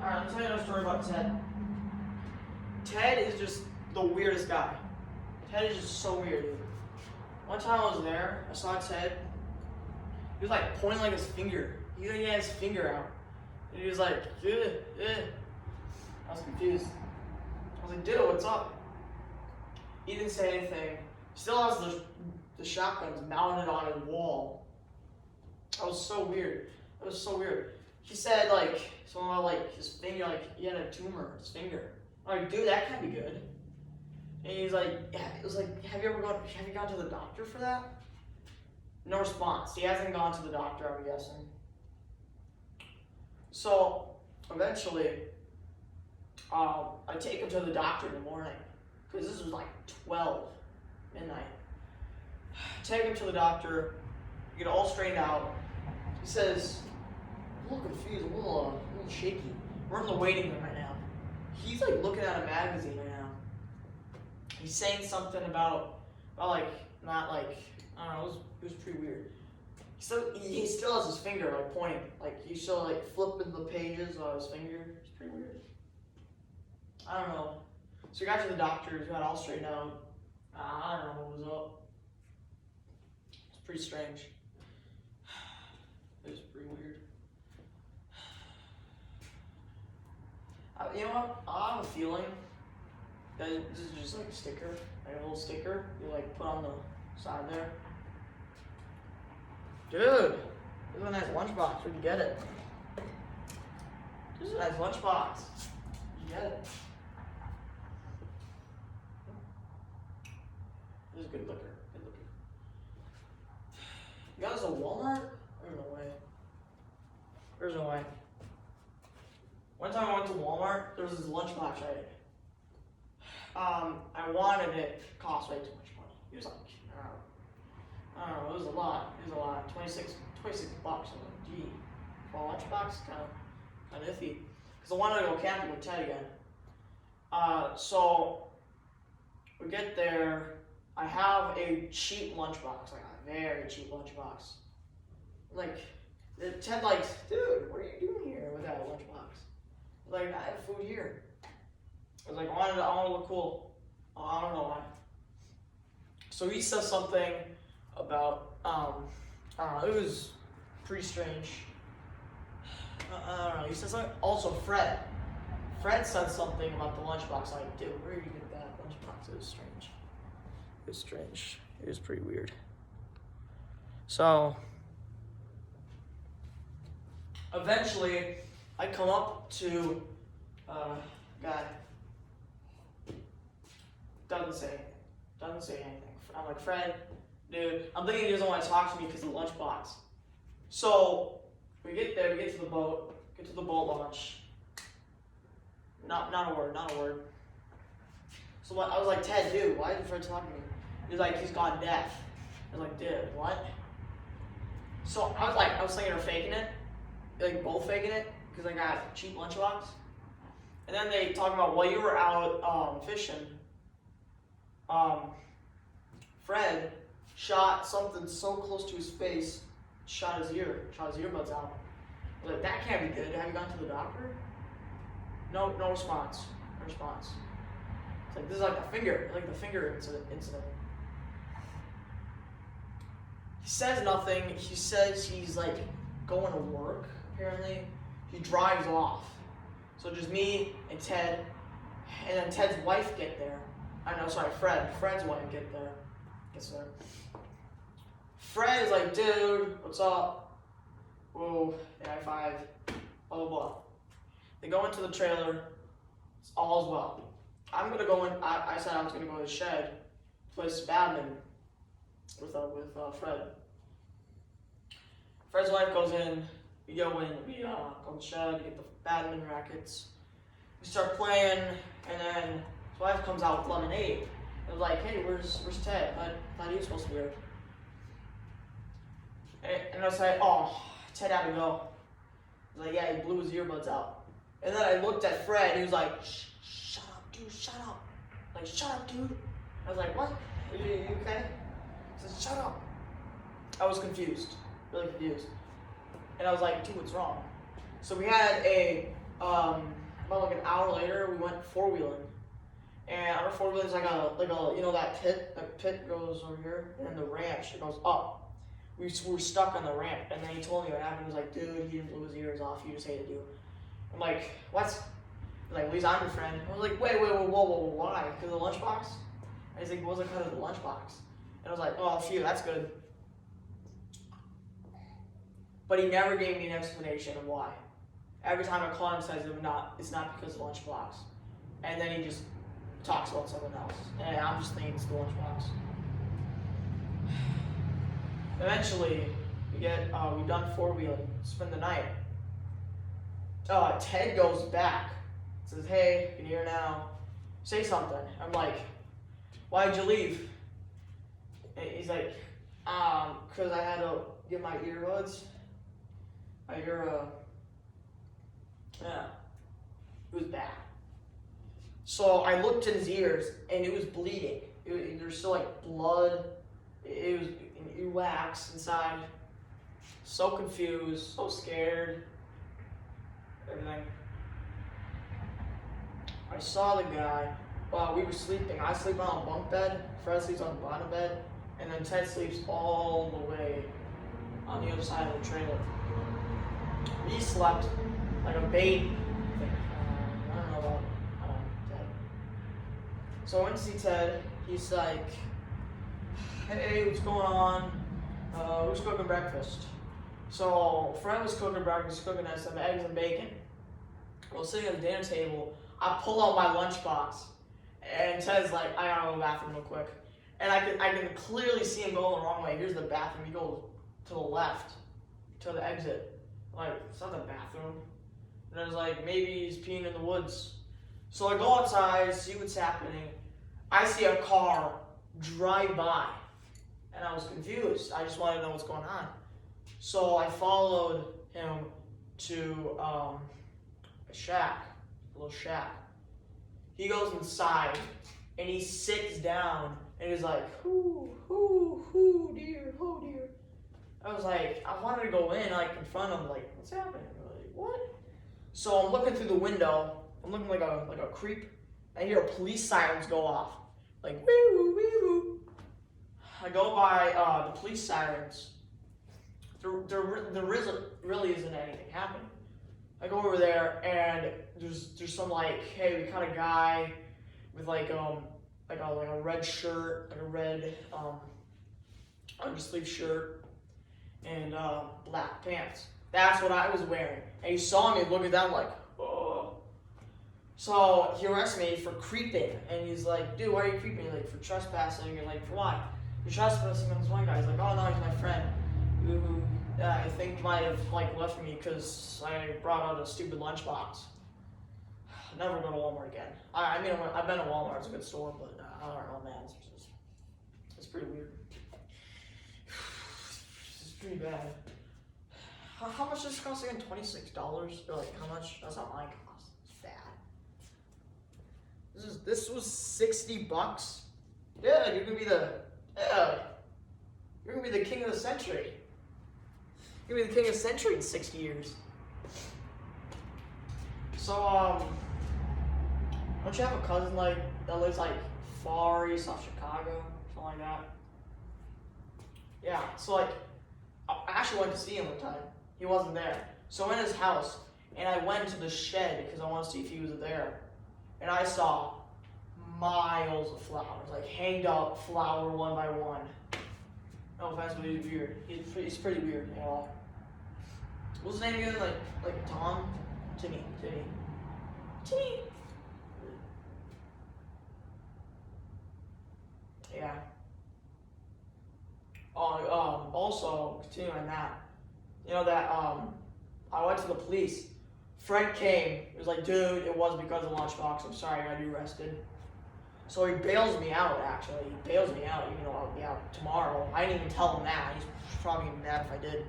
Alright, let me tell you another story about Ted. Ted is just the weirdest guy. Ted is just so weird, dude. One time I was there, I saw Ted. He was like pointing like his finger. He had his finger out. And he was like, eh. I was confused. I was like, dude, what's up? He didn't say anything. He still has the shotguns mounted on his wall. That was so weird. That was so weird. He said like something about like his finger, like he had a tumor in his finger. I'm like, dude, that can't be good. And he's like, yeah, it was like, have you gone to the doctor for that? No response. He hasn't gone to the doctor, I'm guessing. So eventually, I take him to the doctor in the morning because this was like 12 midnight. Take him to the doctor, get it all straightened out. He says, I'm a little confused, a little shaky. We're in the waiting room right now. He's like looking at a magazine right now. He's saying something about like, not like, I don't know, it was pretty weird. So he still has his finger like pointing, like he's still like flipping the pages on his finger. It's pretty weird. I don't know. So we got to the doctor, he got all straightened out. I don't know what was up. It's pretty strange. It was pretty weird. You know what? I have a feeling that this is just like a sticker, like a little sticker you like put on the side there. Dude, this is a nice lunchbox. Where'd you get it? This is a nice lunchbox. Where'd you get it? This is good liquor. Good liquor. You got this at Walmart? There's no way. There's no way. One time I went to Walmart, there was this lunchbox I wanted it, cost way too much money. It was like, I don't know, it was a lot. 26 bucks. I'm like, gee, for a lunchbox, kind of iffy. Because I wanted to go camping with Ted again. So we get there. I have a cheap lunchbox, like a very cheap lunchbox. Like, Ted like, dude, what are you doing here with that lunchbox? Like, I have food here. I was like, I want to look cool. I don't know why. So he says something about, I don't know, it was pretty strange. I don't know, he said something, also Fred said something about the lunchbox. I'm like, dude, where did you get that lunchbox? It was strange. It was strange. It was pretty weird. So, eventually, I come up to guy. Doesn't say anything. I'm like, Fred, dude, I'm thinking he doesn't want to talk to me because of the lunchbox. So we get there, we get to the boat launch. Not a word. So I was like, Ted, dude, why isn't Fred talking to me? He's like, he's gone deaf. I was like, dude, what? So I was thinking of faking it, like both faking it, because I got a cheap lunchbox. And then they talk about while you were out fishing, Fred shot something so close to his face, shot his earbuds out. I was like, that can't be good. Have you gone to the doctor? No response. No response. It's like, this is like the finger incident. He says nothing. He says he's like going to work, apparently. He drives off. So just me and Ted, and then Ted's wife get there. Fred's wife gets there. Fred is like, dude, what's up? Whoa, high five, blah, blah, blah. They go into the trailer, it's all's well. I'm gonna go in, I said I was gonna go to the shed, play some badminton with Fred. Fred's wife goes in, we go in to the shed, get the badminton rackets. We start playing, and then his wife comes out with lemonade. I was like, hey, where's Ted? I thought he was supposed to be here. And I was like, oh, Ted had to go. I was like, yeah, he blew his earbuds out. And then I looked at Fred, and he was like, shut up, dude, shut up. Like, shut up, dude. I was like, what? Are you okay? He said, shut up. I was confused, really confused. And I was like, dude, what's wrong? So we had a About like an hour later, we went four-wheeling. And our four-wheeling is like a you know that pit? That pit goes over here, and the ranch, it goes up. We were stuck on the ramp, and then he told me what happened. He was like, dude, he blew his ears off. You just hated you. I'm like, what? He's like, Lee's, I'm your friend. I was like, wait, whoa, why? Because of the lunchbox? And he's like, what was it because of the lunchbox? And I was like, oh, phew, that's good. But he never gave me an explanation of why. Every time I call him, says it's not because of the lunchbox. And then he just talks about someone else. And I'm just thinking it's the lunchbox. Eventually, we've done four-wheeling, spend the night. Ted goes back, says, hey, you're here now, say something. I'm like, why'd you leave? And he's like, because I had to get my earbuds. Yeah, it was bad. So I looked in his ears, and it was bleeding. There's still like blood. It was earwax inside. So confused, so scared. Everything. I saw the guy. We were sleeping. I sleep on a bunk bed. Fred sleeps on the bottom bed, and then Ted sleeps all the way on the other side of the trailer. He slept like a baby. I don't know about Ted. So I went to see Ted. He's like, hey, what's going on? Who's cooking breakfast? So Fred was cooking breakfast, cooking us some eggs and bacon. We're sitting at the dinner table. I pull out my lunchbox, and Ted's like, I gotta go to the bathroom real quick. And I can clearly see him going the wrong way. Here's the bathroom. He goes to the left, to the exit. I'm like, it's not the bathroom. And I was like, maybe he's peeing in the woods. So I go outside, see what's happening. I see a car drive by, and I was confused. I just wanted to know what's going on. So I followed him to a shack, a little shack. He goes inside, and he sits down, and he's like, hoo, dear. I was like, I wanted to go in, like, confront him, like, what's happening? Like, what? So I'm looking through the window. I'm looking like a creep. I hear police sirens go off, like, wee woo. I go by the police sirens. There really isn't anything happening. I go over there, and there's some like, hey, we caught a guy with like a red shirt, like a red undersleeve shirt, and black pants. That's what I was wearing. And he saw me looking down like, oh. So he arrested me for creeping, and he's like, dude, why are you creeping? He's like, for trespassing. You're like, for what? You're trespassing on this one guy. He's like, oh no, he's my friend. Who I think might have like left me because I brought out a stupid lunchbox. Never go to Walmart again. I mean, I've been to Walmart. It's a good store, but I don't know, man. It's pretty weird. It's pretty bad. How much does this cost again? $26? Or like, how much? That's not mine cost. It's bad. This was $60. Yeah, you're gonna be the king of the century. You're gonna be the king of the century in 60 years. So, don't you have a cousin like that lives like far east of Chicago, something like that? Yeah. So like, I actually went to see him one time. He wasn't there. So I went to his house, and I went to the shed because I wanted to see if he was there. And I saw miles of flowers, like hanged up flower one by one. No offense, but he's weird. He's pretty weird, you know. What's his name again? Like Tom? Timmy. Yeah. Also, continuing on that, you know that, I went to the police. Fred came. He was like, dude, it was because of the lunchbox. I'm sorry, I got you arrested. So he bails me out, actually. He bails me out, even though I'll be out tomorrow. I didn't even tell him that. He's probably gonna be mad if I did.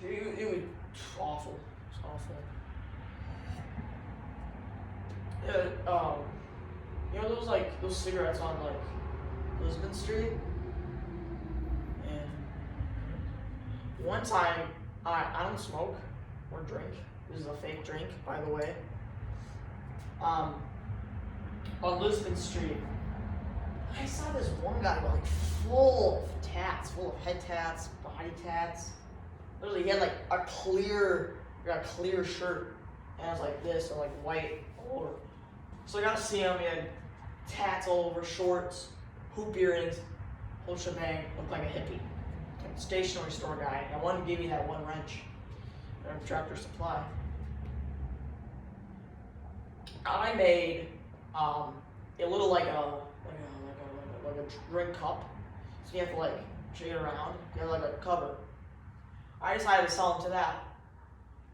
It was awful. It's awful. Yeah, you know those cigarettes on like Lisbon Street? And one time, I don't smoke or drink. This is a fake drink, by the way. On Lisbon Street, I saw this one guy like full of tats, full of head tats, body tats. Literally, he had like a clear shirt, and it was like this, or like white all over. So I got to see him. He had tats all over, shorts, hoop earrings, whole shebang. Looked like a hippie, like a stationery store guy. And I wanted to give you that one wrench at Tractor Supply. I made a little like a drink cup, so you have to like shake it around. You have like a cover. I decided to sell him to that,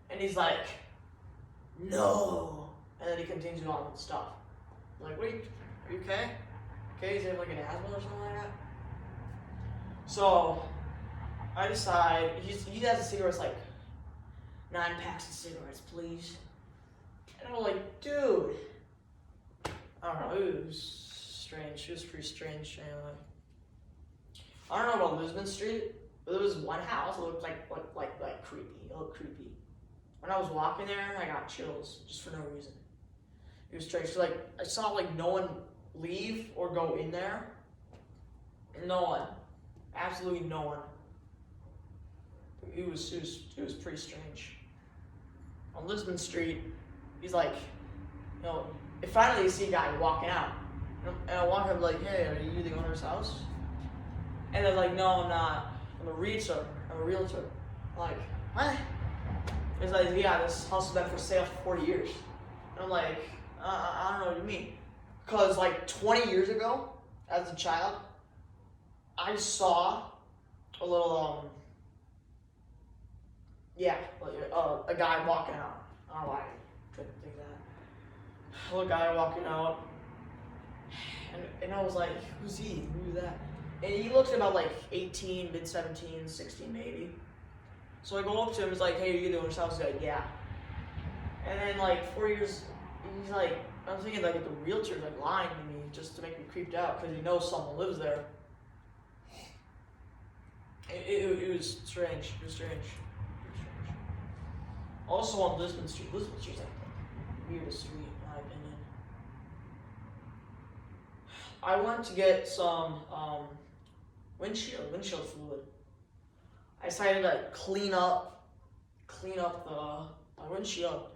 and he's like, "No," and then he continues on with stuff. I'm like, wait, are you okay? Okay, he's having like an asthma or something like that. So I decide he has a cigarettes like 9 packs of cigarettes, please. And I'm like, dude, I don't know, it was strange. It was pretty strange. Anyway. I don't know about Lisbon Street, but there was one house that looked like creepy. It looked creepy. When I was walking there, I got chills just for no reason. It was strange. So, like, I saw like no one leave or go in there. No one, absolutely no one. It was pretty strange. On Lisbon Street, he's like, finally you see a guy walking out. And I walk up like, hey, are you the owner's house? And they're like, no, I'm not. I'm a realtor. I'm like, what? It's like, yeah, this house has been for sale for 40 years. And I'm like, I don't know what you mean. Because like 20 years ago, as a child, I saw a little, a guy walking out. I don't know why I couldn't think of that. A little guy walking out. And I was like, who's he? Who's that? And he looks about like 18, mid-17, 16 maybe. So I go up to him, he's like, hey, are you doing this? He's like, yeah. And then like 4 years, he's like, I'm thinking like the realtor's like lying to me just to make me creeped out because he knows someone lives there. It was strange. It was strange. Also on Lisbon Street. Lisbon Street's like the weirdest street in my opinion. I went to get some windshield fluid. I decided to like clean up my windshield.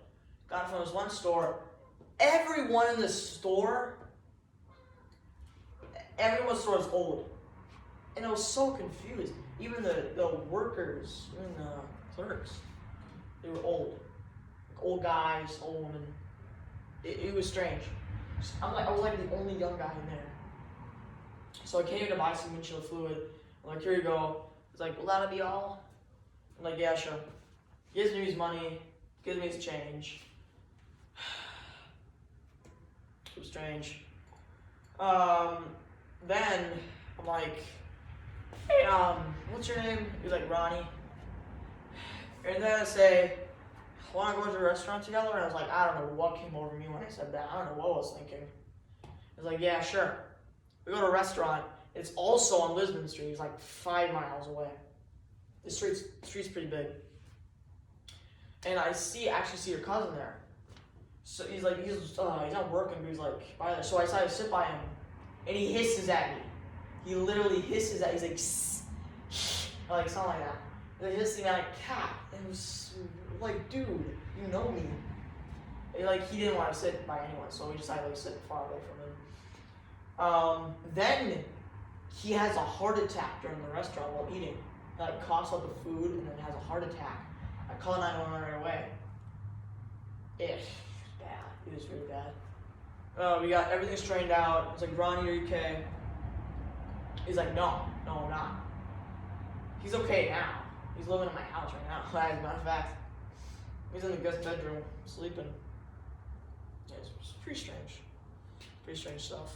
Got it from this one store. Everyone in this store, everyone's store is old. And I was so confused. Even the workers, even the clerks, they were old. Like old guys, old women. It was strange. I was like the only young guy in there. So I came to buy some windshield fluid. I'm like, here you go. He's like, will that be all? I'm like, yeah, sure. He gives me his money, gives me his change. It was strange. Then I'm like, hey, what's your name? He's like, Ronnie. And then I say, want to go to a restaurant together? And I was like, I don't know what came over me when I said that. I don't know what I was thinking. He was like, yeah, sure. We go to a restaurant. It's also on Lisbon Street. It's like 5 miles away. The street's pretty big. And I actually see your cousin there. So he's like, he's not working, but he's like by there. So I decided to sit by him, and he hisses at me. He literally hisses at me. He's like, sss, like something like that. He's like hissing at a cat. And it was like, dude, you know me. And like he didn't want to sit by anyone, so we decided to sit far away from him. Then he has a heart attack during the restaurant while eating. Like coughs out the food and then has a heart attack. I call 911 right away. It was bad. It was really bad. We got everything straightened out. It's like, Ronnie, are you okay? He's like, no, I'm not. He's okay now. He's living in my house right now. As a matter of fact, he's in the guest bedroom sleeping. Yeah, it's pretty strange. Pretty strange stuff.